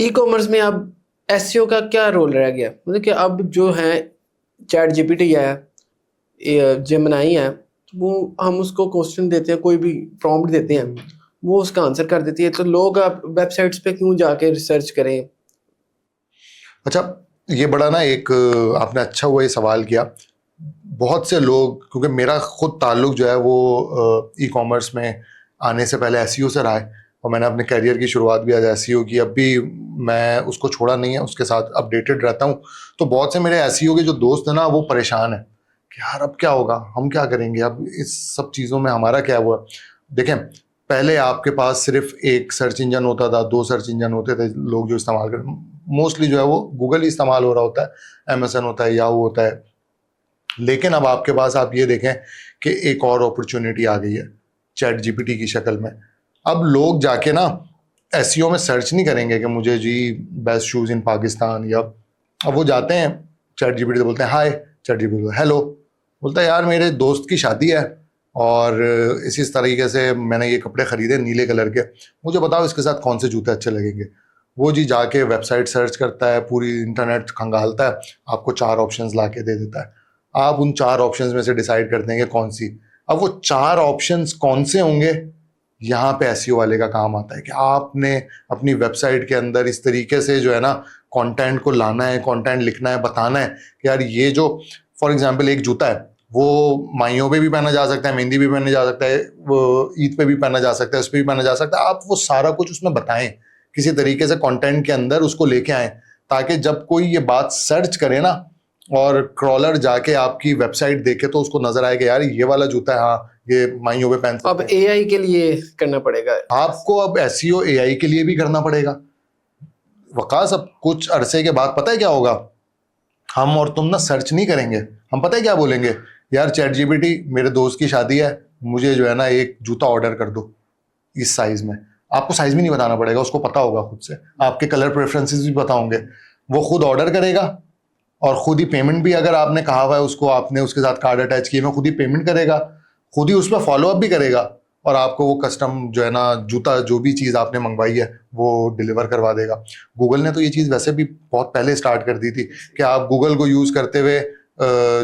E commerce में अब SEO का क्या रोल रह गया? मतलब कि अब जो है चैट जीपीटी है, जेमिनी है, वो हम उसको क्वेश्चन देते हैं, कोई भी प्रॉम्प्ट देते हैं, वो उसका आंसर कर देती है। तो लोग अब वेबसाइट्स पे क्यों जाके रिसर्च करें? अच्छा, ये बड़ा ना एक आपने अच्छा हुआ ये सवाल किया। बहुत से लोग, क्योंकि मेरा खुद ताल्लुक जो है वो ई कॉमर्स में आने से पहले एसईओ से रहा है और मैंने अपने करियर की शुरुआत भी आज एसईओ की। अब भी मैं उसको छोड़ा नहीं है, उसके साथ अपडेटेड रहता हूँ। तो बहुत से मेरे एसईओ के जो दोस्त हैं ना, वो परेशान हैं कि यार अब क्या होगा, हम क्या करेंगे, अब इस सब चीज़ों में हमारा क्या हुआ। देखें, पहले आपके पास सिर्फ एक सर्च इंजन होता था, 2 सर्च इंजन होते थे लोग जो इस्तेमाल कर, मोस्टली जो है वो गूगल ही इस्तेमाल हो रहा होता है, एमएसएन होता है, याहू होता है। लेकिन अब आपके पास आप ये देखें कि एक और अपॉर्चुनिटी आ गई है चैट जीपीटी की शक्ल में। अब लोग जाके ना एसईओ में सर्च नहीं करेंगे कि मुझे जी बेस्ट शूज़ इन पाकिस्तान, या अब वो जाते हैं चैट जीपीटी से बोलते हैं हाय, चैट जीपीटी बोलता है हेलो, बोलता है यार मेरे दोस्त की शादी है और इसी तरीके से मैंने ये कपड़े खरीदे नीले कलर के, मुझे बताओ इसके साथ कौन से जूते अच्छे लगेंगे। वो जी जाके वेबसाइट सर्च करता है, पूरी इंटरनेट खंगालता है, आपको 4 ऑप्शंस ला के दे देता है। आप उन 4 ऑप्शंस में से डिसाइड करते हैं कि कौन सी। अब वो 4 ऑप्शंस कौन से होंगे, यहाँ पे एसईओ वाले का काम आता है कि आपने अपनी वेबसाइट के अंदर इस तरीके से जो है ना कंटेंट को लाना है, कंटेंट लिखना है, बताना है कि यार ये जो फॉर एग्जांपल एक जूता है, वो माइयों पे भी पहना जा सकता है, मेहंदी भी पहना जा सकता है, वो ईद पे भी पहना जा सकता है, उस पर भी पहना जा सकता है। आप वो सारा कुछ उसमें बताएं, किसी तरीके से कंटेंट के अंदर उसको लेके आए, ताकि जब कोई ये बात सर्च करे ना और क्रॉलर जाके आपकी वेबसाइट देखे तो उसको नजर आए कि यार ये वाला जूता है, हाँ ये माइयों पे पहन सकते अब हैं। एआई के लिए करना पड़ेगा। आपको अब एसईओ एआई के लिए भी करना पड़ेगा। वकास, अब कुछ अरसे के बाद पता है क्या होगा, हम और तुम ना सर्च नहीं करेंगे, हम पता है क्या बोलेंगे, यार चैट जीपीटी मेरे दोस्त की शादी है, मुझे जो है ना एक जूता ऑर्डर कर दो इस साइज में। आपको साइज भी नहीं बताना पड़ेगा, उसको पता होगा खुद से, आपके कलर प्रेफरेंसेस भी पता होंगे, वो खुद ऑर्डर करेगा और खुद ही पेमेंट भी, अगर आपने कहा हुआ है उसको, आपने उसके साथ कार्ड अटैच किए, मैं खुद ही पेमेंट करेगा, खुद ही उस पर फॉलोअप भी करेगा और आपको वो कस्टम जो है ना जूता, जो भी चीज़ आपने मंगवाई है वो डिलीवर करवा देगा। गूगल ने तो ये चीज़ वैसे भी बहुत पहले स्टार्ट कर दी थी कि आप गूगल को यूज़ करते हुए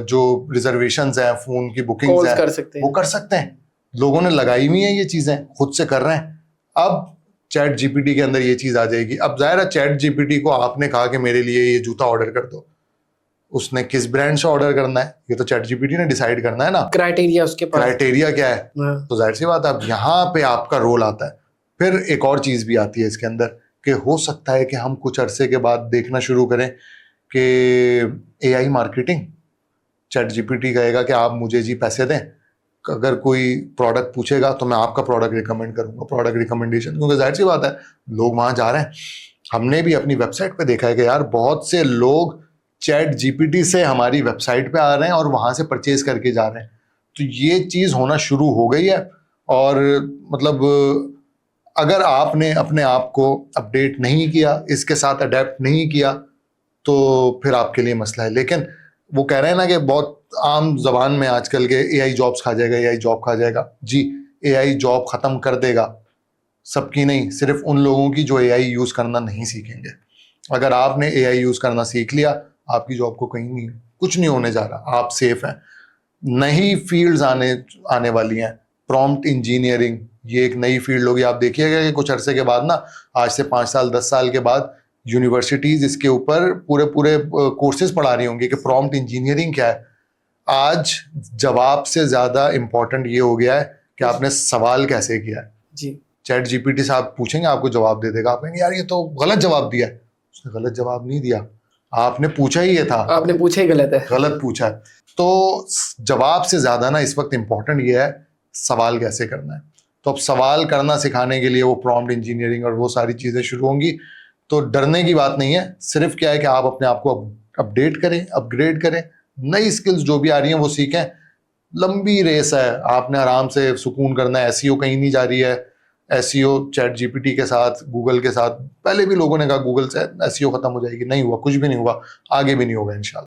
जो रिजर्वेशंस हैं, फ़ोन की बुकिंग्स कॉल्स हैं, कर सकते वो हैं। कर सकते हैं। लोगों ने लगाई हुई हैं ये चीज़ें, खुद से कर रहे हैं। अब चैट जीपीटी के अंदर ये चीज़ आ जाएगी। अब जाहिर है चैट जीपीटी को आपने कहा कि मेरे लिए ये जूता ऑर्डर कर दो, उसने किस ब्रांड से ऑर्डर करना है ये तो चैट जीपीटी ने डिसाइड करना है ना, क्राइटेरिया उसके पास। क्राइटेरिया क्या है। हाँ। तो जाहिर सी बात है अब यहाँ पे आपका रोल आता है। फिर एक और चीज भी आती है इसके अंदर कि हो सकता है कि हम कुछ अरसे के बाद देखना शुरू करें कि एआई मार्केटिंग, चैट जीपीटी कहेगा कि आप मुझे जी पैसे दें, अगर कोई प्रोडक्ट पूछेगा तो मैं आपका प्रोडक्ट रिकमेंड करूंगा, प्रोडक्ट रिकमेंडेशन। क्योंकि जाहिर सी बात है लोग वहां जा रहे हैं। हमने भी अपनी वेबसाइट पे देखा है कि यार बहुत से लोग चैट जीपीटी से हमारी वेबसाइट पे आ रहे हैं और वहां से परचेज करके जा रहे हैं। तो ये चीज होना शुरू हो गई है। और मतलब अगर आपने अपने आप को अपडेट नहीं किया, इसके साथ अडेप्ट नहीं किया, तो फिर आपके लिए मसला है। लेकिन वो कह रहे हैं ना कि बहुत आम जबान में आजकल के एआई जॉब्स खा जाएगा, एआई जॉब खा जाएगा। जी, एआई जॉब खत्म कर देगा, सबकी नहीं, सिर्फ उन लोगों की जो एआई यूज करना नहीं सीखेंगे। अगर आपने एआई यूज करना सीख लिया, आपकी जॉब को कहीं नहीं, कुछ नहीं होने जा रहा, आप सेफ हैं। नई फील्ड्स आने आने वाली हैं। प्रॉम्प्ट इंजीनियरिंग, ये एक नई फील्ड होगी। आप देखिएगा कि कुछ अरसे के बाद ना, आज से 5 साल 10 साल के बाद यूनिवर्सिटीज इसके ऊपर पूरे पूरे कोर्सेज पढ़ा रही होंगी कि प्रॉम्प्ट इंजीनियरिंग क्या है। आज जवाब से ज्यादा इंपॉर्टेंट ये हो गया है कि आपने सवाल कैसे किया है। जी। चैट जीपीटी से आप पूछेंगे, आपको जवाब दे देगा, आप कहेंगे यार ये तो गलत जवाब दिया है। उसने गलत जवाब नहीं दिया, आपने पूछा ही ये था, आपने पूछा ही गलत है। गलत पूछा है। तो जवाब से ज्यादा ना इस वक्त इंपॉर्टेंट ये है सवाल कैसे करना है। तो अब सवाल करना सिखाने के लिए वो प्रॉम्प्ट इंजीनियरिंग और वो सारी चीजें शुरू होंगी। तो डरने की बात नहीं है, सिर्फ क्या है कि आप अपने आप को अपडेट करें, अपग्रेड करें, नई स्किल्स जो भी आ रही हैं वो सीखें। लंबी रेस है, आपने आराम से सुकून करना है। एसईओ कहीं नहीं जा रही है। एसईओ चैट जीपीटी के साथ, गूगल के साथ, पहले भी लोगों ने कहा गूगल से एसईओ खत्म हो जाएगी, नहीं हुआ, कुछ भी नहीं हुआ, आगे भी नहीं होगा इंशाल्लाह।